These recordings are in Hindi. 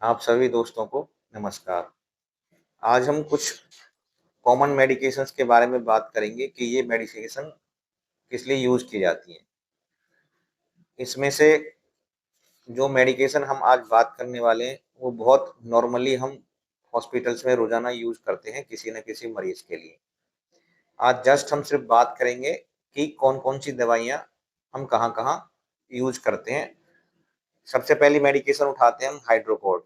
आप सभी दोस्तों को नमस्कार। आज हम कुछ कॉमन मेडिकेशंस के बारे में बात करेंगे कि ये मेडिकेशन किस लिए यूज़ की जाती हैं। इसमें से जो मेडिकेशन हम आज बात करने वाले हैं, वो बहुत नॉर्मली हम हॉस्पिटल्स में रोज़ाना यूज़ करते हैं किसी न किसी मरीज़ के लिए। आज जस्ट हम सिर्फ बात करेंगे कि कौन-कौन सी दवाइयाँ हम कहाँ-कहाँ यूज़ करते हैं। सबसे पहली मेडिकेशन उठाते हैं हम हाइड्रोकॉर्ड।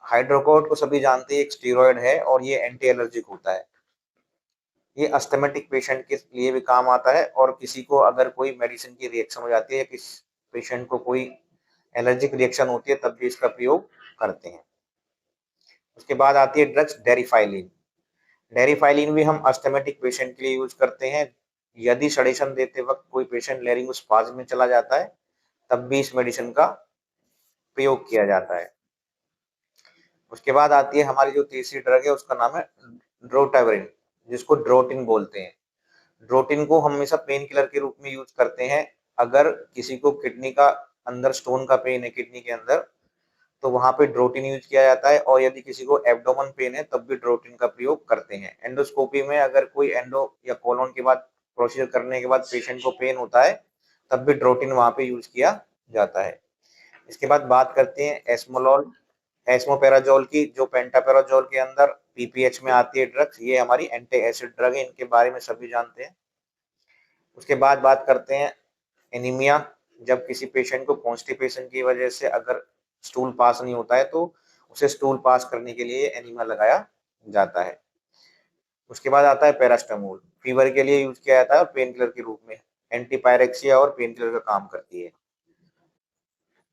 हाइड्रोकॉर्ड को सभी जानते हैं, एक स्टेरॉइड है और ये एंटी एलर्जिक होता है। ये अस्थमैटिक पेशेंट के लिए भी काम आता है और किसी को अगर कोई मेडिसिन की रिएक्शन हो जाती है या किसी पेशेंट को कोई एलर्जिक रिएक्शन होती है तब भी इसका प्रयोग करते हैं। उसके बाद आती है ड्रग्स डेरिफाइलिन। डेरिफाइलिन भी हम अस्थमैटिक पेशेंट के लिए यूज करते हैं। यदि सडेशन देते वक्त कोई पेशेंट लेरिंगोस्पाज्म में चला जाता है तब भी इस मेडिसिन का प्रयोग किया जाता है। उसके बाद आती है हमारी जो तीसरी ड्रग है, उसका नाम है ड्रोटावेरिन, जिसको ड्रोटिन बोलते हैं। ड्रोटिन को हम हमेशा पेन किलर के रूप में यूज करते हैं। अगर किसी को किडनी का अंदर स्टोन का पेन है किडनी के अंदर, तो वहां पे ड्रोटिन यूज किया जाता है और यदि किसी को एब्डोमेन पेन है तब भी ड्रोटिन का प्रयोग करते हैं। एंडोस्कोपी में अगर कोई एंडो या कोलोन के बाद प्रोसीजर करने के बाद पेशेंट को पेन होता है तब भी ड्रोटिन वहां पे यूज किया जाता है। इसके बाद बात करते हैं एस्मोलॉल एस्मोपेराजोल की, जो पेंटापेराजोल के अंदर पीपीएच में आती है ड्रग्स। ये हमारी एंटी एसिड ड्रग है, इनके बारे में सभी जानते हैं। उसके बाद बात करते हैं एनीमिया। जब किसी पेशेंट को कॉन्स्टिपेशन की वजह से अगर स्टूल पास नहीं होता है तो उसे स्टूल पास करने के लिए एनीमिया लगाया जाता है। उसके बाद आता है पैरास्टामोल, फीवर के लिए यूज किया जाता है और पेन किलर के रूप में एंटीपायरेक्सिया और पेन किलर का काम करती है।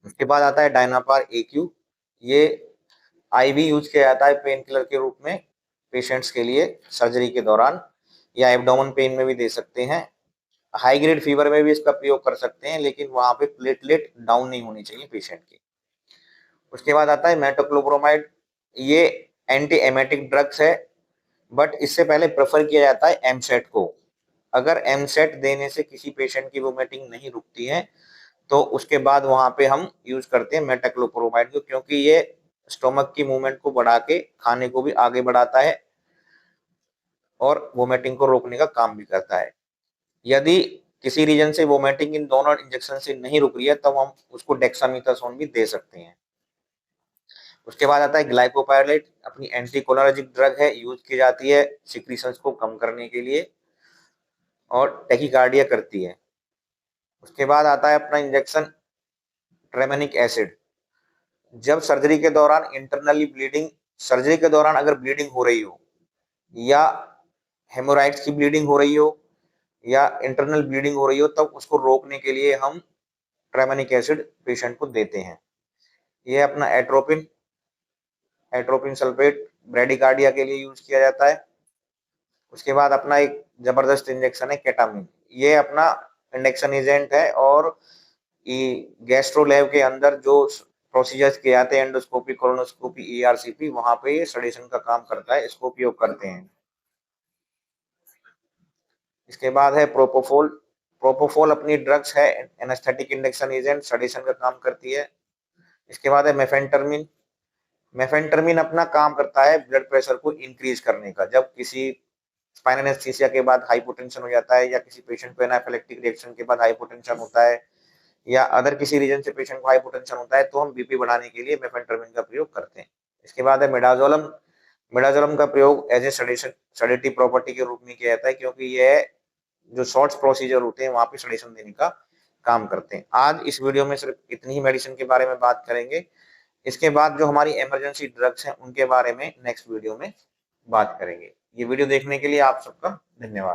उसके बाद आता है डायनापार एक्यू। ये आईवी यूज किया जाता है पेन किलर के रूप में पेशेंट्स के लिए सर्जरी के दौरान, या एब्डोमेन पेन में भी दे सकते हैं। हाई ग्रेड फीवर में भी इसका प्रयोग कर सकते हैं, लेकिन वहां पे प्लेटलेट डाउन नहीं होनी चाहिए पेशेंट की। उसके बाद आता है मेटोक्लोप्रोमाइड। ये एंटी एमेटिक ड्रग्स है, बट इससे पहले प्रेफर किया जाता है एमसेट को। अगर एमसेट देने से किसी पेशेंट की वोमिटिंग नहीं रुकती है तो उसके बाद वहां पे हम यूज करते हैं मेटोक्लोप्रोमाइड को, क्योंकि ये स्टोमक की मूवमेंट को बढ़ा के खाने को भी आगे बढ़ाता है और वोमिटिंग को रोकने का काम भी करता है। यदि किसी रीजन से वोमिटिंग इन दोनों इंजेक्शन से नहीं रुक रही है तब हम उसको डेक्सामीथासोन भी दे सकते हैं। उसके बाद आता है ग्लाइकोपाइलेट, अपनी एंटीकोलिनर्जिक ड्रग है, यूज की जाती है सिक्रीशंस को कम करने के लिए और टैकीकार्डिया करती है। उसके बाद आता है अपना इंजेक्शन ट्रेमेनिक एसिड। जब सर्जरी के दौरान इंटरनली ब्लीडिंग, सर्जरी के दौरान अगर ब्लीडिंग हो रही हो या हेमोराइड्स की ब्लीडिंग हो रही हो या इंटरनल ब्लीडिंग हो रही हो, तब उसको रोकने के लिए हम ट्रेमेनिक एसिड पेशेंट को देते हैं। ये अपना एट्रोपिन एट्रोपिन सल्फेट ब्रेडिकार्डिया के लिए यूज किया जाता है। उसके बाद अपना एक जबरदस्त इंजेक्शन है केटामिन। ये अपना इंजेक्शन एजेंट है और ये गैस्ट्रो लैब के अंदर जो प्रोसीजर्स किए जाते हैं, एंडोस्कोपी, कोलोनोस्कोपी, ईआरसीपी, वहां पे ये सडेशन का काम करता है, इसको उपयोग करते हैं। इसके बाद है प्रोपोफोल। प्रोपोफोल अपनी ड्रग्स है, एनेस्थेटिक इंजेक्शन एजेंट, सडेशन का काम करती है। इसके बाद है मेफेंटरमिन। मेफेंटरमिन अपना काम करता है ब्लड प्रेशर को इंक्रीज करने का। जब किसी स्पाइनल एनेस्थीसिया के बाद हाइपोटेंशन हो जाता है या किसी पेशेंट को एनाफिलेक्टिक रिएक्शन के बाद हाइपोटेंशन होता है या अदर किसी रीजन से पेशेंट को हाइपोटेंशन होता है तो हम बीपी बढ़ाने के लिए मेफेंटरमिन का प्रयोग करते हैं। इसके बाद है मिडाजोलम। मिडाजोलम का प्रयोग एज ए सडेटिव प्रॉपर्टी के रूप में किया जाता है, क्योंकि यह जो शॉर्ट्स प्रोसीजर होते हैं वहां पे सडेशन देने का काम करते हैं। आज इस वीडियो में सिर्फ इतनी ही मेडिसिन के बारे में बात करेंगे। इसके बाद जो हमारी इमरजेंसी ड्रग्स हैं उनके बारे में नेक्स्ट वीडियो में बात करेंगे। ये वीडियो देखने के लिए आप सबका धन्यवाद।